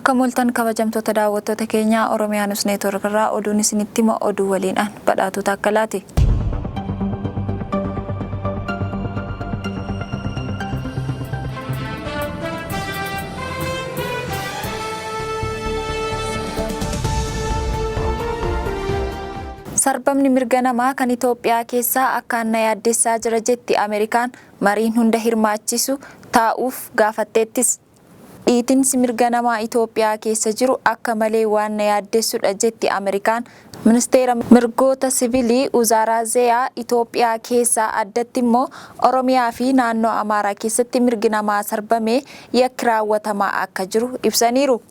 Akka mul'atan kabajamtoota daawwattoota keenya Oromiyaa News Network irraa oduun isinitti hima oduu waliinaan badhaatota akka laati. Sarbamni mirga namaa kan Itoophiyaa keessaa akka na yaaddessaa jira jetti Ameerikaan mariin hunda hirmaachisu taa'uuf gaafatteettis. Dhiitinsi mirga namaa Itoophiyaa keessa jiru akka malee waan na yaaddessudha jetti Ameerikaan. Ministeera mirgoota siviilii Uzarazeyaa Itoophiyaa keessaa addatti immoo Oromiyaa fi naannoo Amaaraa keessatti mirgi namaa sarbamee yakki raawwatamaa akka jiru ibsaniiru.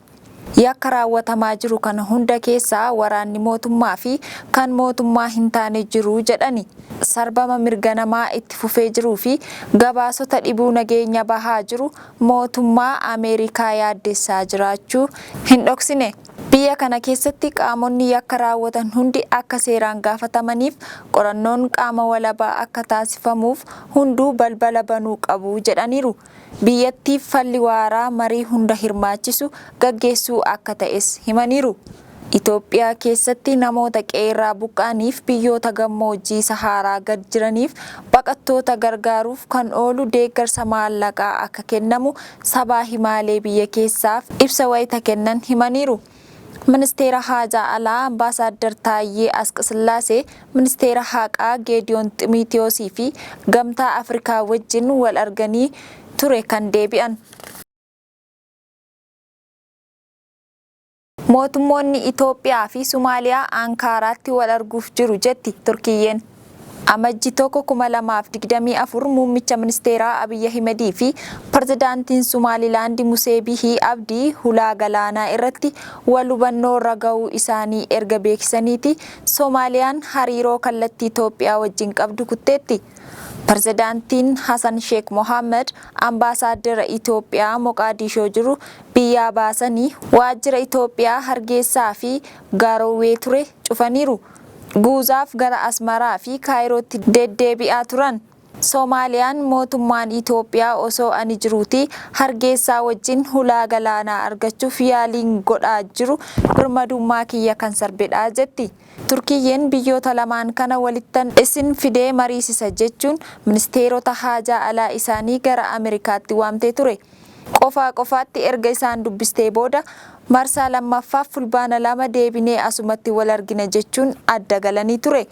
Yakka raawwatamaa jiru kana hunda keessaa waraanni mootummaa fi kan mootummaa hin taane jiru jedhani. Sarbama mirga namaa itti fufee jiruu fi gabaasota dhibuu nageenya bahaa jiru mootummaa Ameerikaa yaaddessaa jiraachuu hin dhoksine. Biyya kana keessatti qaamonni yakka raawwatan hundi akka seeraan gaafatamaniif qorannoon qaama walabaa akka taasifamuuf hunduu balbala banuu qabu jedhaniiru. Biyyattiif falli waaraa marii hunda hirmaachisu gaggeessuu akka ta'es himaniiru. Itoophiyaa keessatti namoota qeerraa buqqaaniif biyyoota gammoojjii Saharaa gad jiraniif baqattoota gargaaruuf kan oolu deeggarsa maallaqaa akka kennamu sabaa himaalee biyya keessaaf ibsa wayita kennan himaniiru. Ministeera Haajaa Alaa Ambaasaadder Taayyee Asqasillaasee Ministeera Haqaa Geediyoon Ximiitiyoosii fi Gamtaa Afrikaa wajjin wal arganii ture kan deebi'an. Mootummoonni Itoophiyaa fi Somaaliyaa Ankaaraatti wal arguuf jiru jetti Turkiyyeen. Amajji 2024 muummicha ministeeraa Abiy Ahimedii fi pirezidaantiin Somaalilaand Musee Bihii Abdii hulaa galaanaa irratti wal hubannoo irra ga'uu isaanii erga beeksisaniiti Soomaaliyaan hariiroo kallattii Itoophiyaa wajjin qabdu kutteetti. Pirezidaantiin Hassan Sheikh Mohammed ambaasaadara Itoophiyaa Moqaadishoo jiru biyyaa baasanii waajjira Itoophiyaa Hargeysaa fi Garoowee ture cufaniiru. Guuzaaf gara Asmaraa fi Kaayirootti deddeebi'aa turan. Soomaaliyaan mootummaan Itoophiyaa osoo ani jiruuti Hargeysaa wajjin hulaa galaanaa argachuuf yaaliin godhaa jiru birmadummaa kiyya kan sarbedhaa jetti. Turkiyyeen biyyoota lamaan kana walittan isin fidee mariisisa jechuun ministeerota haajaa alaa isaanii gara Ameerikaatti waamtee ture. Qofaatti erga isaan dubbistee booda marsaa lammaffaaf fulbaana 2 deebinee asumatti wal argina jechuun adda galanii ture.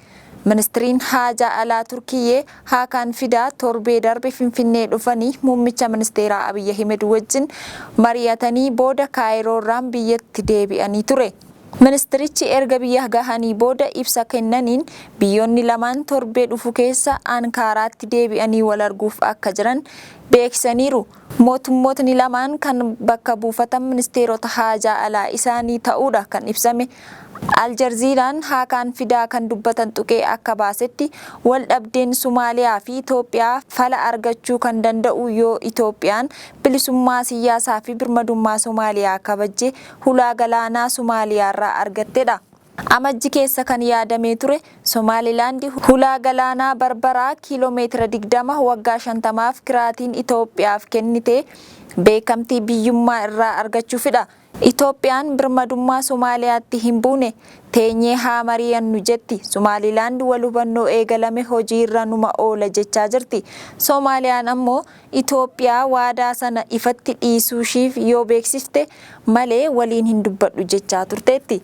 Ministiriin haajaa alaa Turkiyyee Hakan Fidaa torbee darbe Finfinnee dhufanii muummicha ministeeraa Abiy Ahmed wajjin mari'atanii booda Kaayiroorraan biyyatti deebi'anii ture. Ministirichi erga biyya gahanii booda ibsa kennaniin biyyoonni lamaan torbee dhufu keessa Ankaaraatti deebi'anii wal arguuf akka jiran beeksisaniiru. Mootummootni lamaan kan bakka buufatan ministeerota haajaa alaa isaanii ta'uudha kan ibsame. Aljaziiraan Hakan Fidaa kan dubbatan tuqee akka baasetti wal dhabdeen Somaaliyaa fi Itoophiyaa fala argachuu kan danda'u yoo Itoophiyaan bilisummaa siyaasaa fi birmadummaa Somaaliyaa kabajje hulaa galaanaa Somaaliyaarraa argattedha. Amajji keessa kan yaadamee ture Somaalilaand hulaa galaanaa Barbaraa kiiloomeetira 20 waggaa 50f kiraatiin Itoophiyaaf kennite beekamtii biyyummaa irraa argachuufidha. Itoophiyaan birmadummaa Somaaliyaatti hin buune teenyee haa mari'annu jetti. Somaalilaand wal hubannoo eegalame hojii irra numa oola jechaa jirti. Soomaaliyaan ammoo Itoophiyaa waadaa sana ifatti dhiisuushiif yoo beeksifte malee waliin hin dubbadhu jechaa turteetti.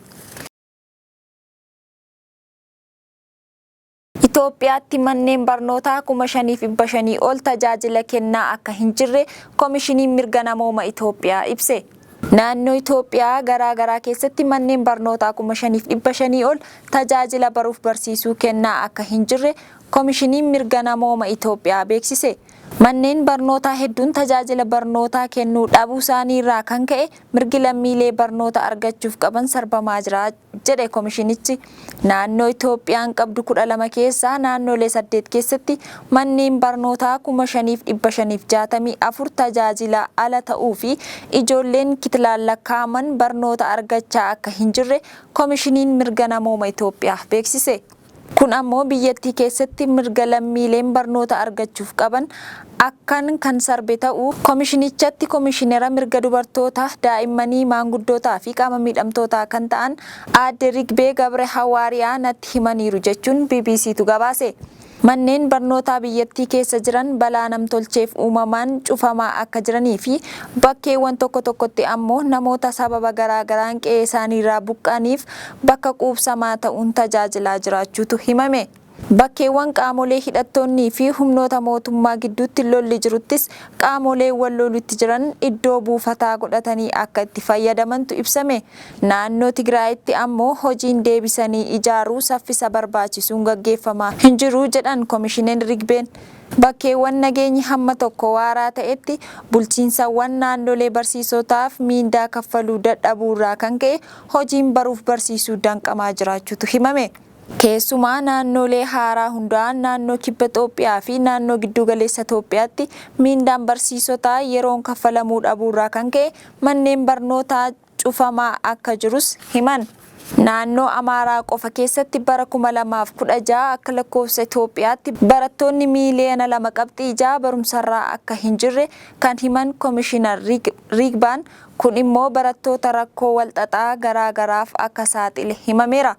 Itoophiyaatti manneen barnootaa 5,500 ol tajaajila kennaa akka hin jirre Komishiniin Mirga Namoomaa Itoophiyaa ibse. Naannoo Itoophiyaa garaa keessatti manneen barnootaa 5,500 ol tajaajila baruuf barsiisuu kennaa akka hin jirre Komishiniin Mirga Namoomaa Itoophiyaa beeksise. Manneen barnootaa hedduun tajaajila barnootaa kennuu dhabuu isaanii irraa kan ka'e mirgi lammiilee barnoota argachuuf qaban sarbamaa jira jedhe komishinichi. Naannoo Itoophiyaan qabdu 12 keessaa naannolee 8 keessatti manneen barnootaa 5,564 tajaajila ala ta'uu fi ijoolleen kitilaan lakkaa'aman barnoota argachaa akka hin jirre Komishiniin Mirga Namoomaa Itoophiyaa beeksise. Kun ammoo biyyattii keessatti mirga lammiileen barnoota argachuuf qaban akkan kan sarbe ta'uu komishinichatti komishinera mirga dubartoota daa'immanii maanguddootaa fi qaama miidhamtootaa kan ta'an aadde Rigbee Gabre Hawaariyaa natti himaniiru jechuun BBCtu gabaase. Manneen barnootaa biyyattii keessa jiran balaa namtolcheef uumamaan cufamaa akka jiranii fi bakkeewwan tokko tokkotti ammoo namoota sababa garaagaraan qe'ee isaaniirraa buqqa'aniif bakka quubsamaa ta'uun tajaajilaa jiraachuutu himame. Bakkeewwan qaamolee hidhattoonnii fi humnoota mootummaa gidduutti lolli jiruttis qaamolee wal lolutti jiran iddoo buufataa godhatanii akka itti fayyadamantu ibsame. Naannoo Tigraayitti ammoo hojiin deebisanii ijaaruu saffisa barbaachisuun gaggeeffamaa hin jiru jedhan Komishineen Rigbeen. Bakkeewwan nageenyi hamma tokko waaraa ta'etti bulchiinsawwan naannolee barsiisotaaf miindaa kaffaluu dadhabuurraa kan ka'e hojiin baruuf barsiisuu danqamaa jiraachuutu himame. Keessumaa naannolee haaraa hundaa'an naannoo kibba Itoophiyaa fi naannoo giddu galeessa Itoophiyaatti miindaan barsiisotaa yeroon kaffalamuu dhabuurraa kan ka'e manneen barnootaa cufamaa akka jirus himan. Naannoo Amaaraa qofa keessatti bara 2016 akka lakkoofsa Itoophiyaatti barattoonni miiliyoona 2.6 barumsarraa akka hin jirre kan himan Komishinar Rigbaan kun immoo barattoota rakkoo walxaxaa garaagaraaf akka saaxile himameera.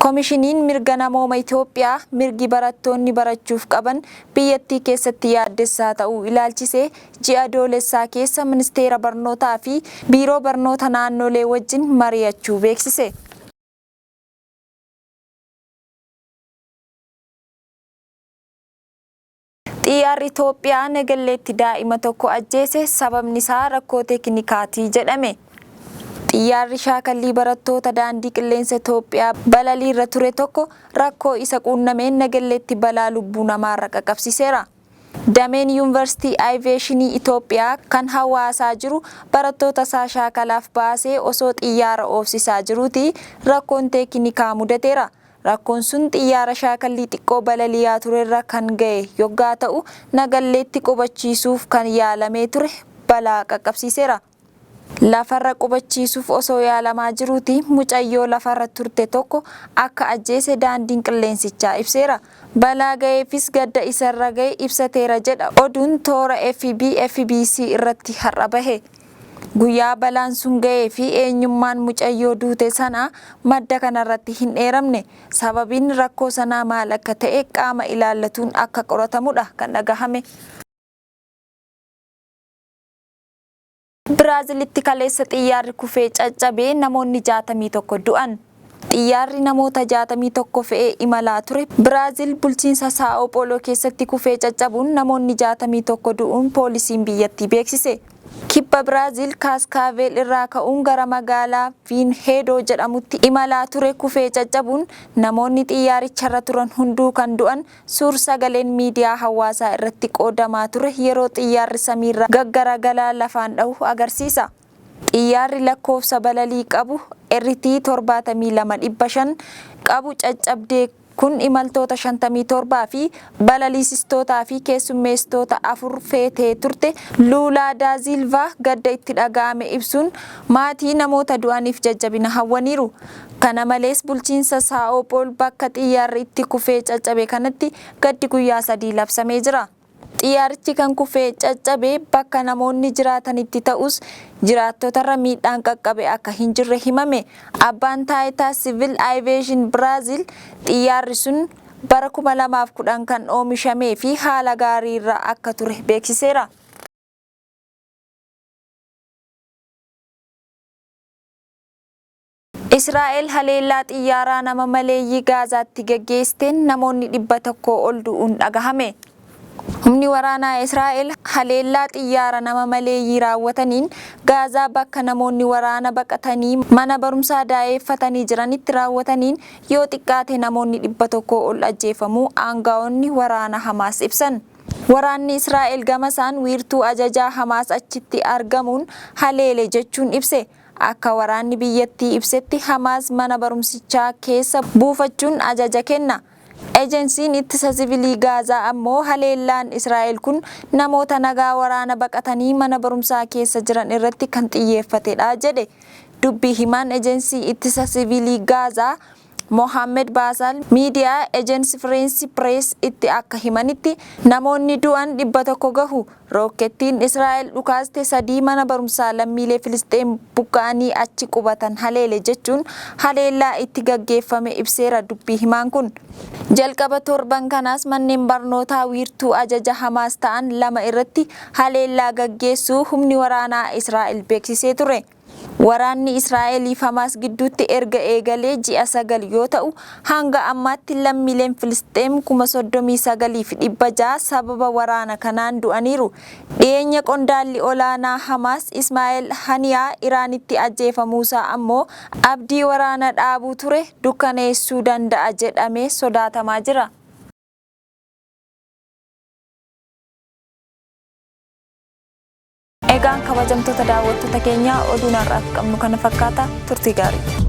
Komishiniin Mirga Namoomaa Itoophiyaa mirgi barattoonni barachuuf qaban biyyattii keessatti yaaddessaa ta'uu ilaalchisee ji'a adoolessaa keessa ministeera barnootaa fi biiroo barnoota naannolee wajjin mari'achuu beeksise. Xiyyaarri Itoophiyaa Nagalleetti daa'ima tokko ajjeese sababni isaa rakkoo teeknikaatii jedhame. Xiyyaarri shaakallii barattoota daandii qilleensa Itoophiyaa balaliirra ture tokko rakkoo isa quunnameen Nagalleetti balaa lubbuu namaarra qaqqabsiiseera. Dameen Yuunivarsiitii Aviyeeshinii Itoophiyaa kan hawaasaa jiru barattoota isaa shaakalaaf baasee osoo xiyyaara oofsisaa jiruuti rakkoon teeknikaa mudateera. Rakkoon sun xiyyaara shaakallii xiqqoo balaliyaa turerra kan ga'e yoggaa ta'u Nagalleetti qubachiisuuf kan yaalamee ture balaa qaqqabsiiseera. Lafarra qubachiisuuf osoo yaalamaa jiruuti mucayyoo lafarra turte tokko akka ajjeese daandiin qilleensichaa ibseera. Balaa ga'eefis gadda isarra ga'e ibsateera jedha oduun toora FBC irratti har'a bahe. Guyyaa balaan sun ga'ee fi eenyummaan mucayyoo duute sanaa madda kanarratti hin dheeramne. Sababiin rakkoo sanaa maal akka ta'e qaama ilaallatuun akka qoratamudha kan dhagahame. Biraazilitti kaleessa xiyyaarri kufee caccabee namoonni 61 du'an. Xiyyaarri namoota 61 fe'ee imalaa ture. Biraazil bulchiinsa Saa'oo Pooloo keessatti kufee caccabuun namoonni 61 du'uun poolisiin biyyattii beeksise. Kibba Biraazil Kaaskaavel irraa ka'uun gara magaalaa Viinheedoo jedhamutti imalaa ture kufee caccabuun namoonni xiyyaaricharra turan hunduu kan du'an suur sagaleen miidiyaa hawaasaa irratti qoodamaa ture yeroo xiyyaarri samiirra gaggaragalaa lafaan dhahu agarsiisa. Xiyyaarri lakkoofsa balalii qabu RT 72,500 qabu caccabdee kun imaltoota 57 fi balaliistootaa fi keessummeessitoota 4 feetee turte. Luulaa Daazilvaa gadda itti dhaga'ame ibsuun maatii namoota du'aniif jajjabina hawwaniiru. Kana malees bulchiinsa Saa'oo Pool bakka xiyyaarri itti kufee caccabe kanatti gaddi guyyaa 3 labsamee jira. Xiyyaarichi kan kufee caccabe bakka namoonni jiraatanitti ta'us jiraattotarra miidhaan qaqqabe akka hin jirre himame. Abbaan taayitaa Civil Aviation Brazil xiyyaarri sun bara 2010 kan oomishamee fi haala gaariirra akka ture beeksiseera. Israa'el haleellaa xiyyaaraa nama maleeyyii Gaazaatti gaggeessteen namoonni 100 ol du'uun dhagahame. Humni waraanaa Israa'el haleellaa xiyyaara nama maleeyyii raawwataniin Gaazaa bakka namoonni waraana baqatanii mana barumsaa daa'effatanii jiranitti raawwataniin yoo xiqqaate namoonni 100 ol ajjeefamuu aangaa'onni waraana Hamaas ibsan. Waraanni Israa'el gamasaan wiirtuu ajajaa Hamaas achitti argamuun haleele jechuun ibse. Akka waraanni biyyattii ibsetti Hamaas mana barumsichaa keessa buufachuun ajaja kenna. Ejensiin ittisa siviilii Gaazaa ammoo haleellaan Israa'el kun namoota nagaa waraana baqatanii mana barumsaa keessa jiran irratti kan xiyyeeffatedha jedhe. Dubbii himaan ejensii ittisa siviilii Gaazaa Mohammed Basal miidiyaa ejensi French Press itti akka himanitti namoonni du'an 100 gahu. Rookettiin Israa'el dhukaaste 3 mana barumsaa lammiilee Filisxeem buqqa'anii achi qubatan haleele jechuun haleellaa itti gaggeeffame ibseera dubbii himaan kun. Jalqaba torban kanaas manneen barnootaa wiirtuu ajaja Hamaas ta'an 2 irratti haleellaa gaggeessuu humni waraanaa Israa'el beeksisee ture. Waraanni Israa'elii fi Hamaas gidduutti erga eegalee ji'a 9 yoo ta'u hanga ammaatti lammiileen Filisxeem 39,600 sababa waraana kanaan du'aniiru. Dhiyeenya qondaalli olaanaa Hamaas Ismaa'eel Haniyaa Iraanitti ajjeefamuusaa ammoo abdii waraana dhaabuu ture dukkaneessuu danda'a jedhamee sodaatamaa jira. Egaan kabajamtoota daawwattoota keenyaa oduun har'aaf qabnu kana fakkaata turtii gaarii.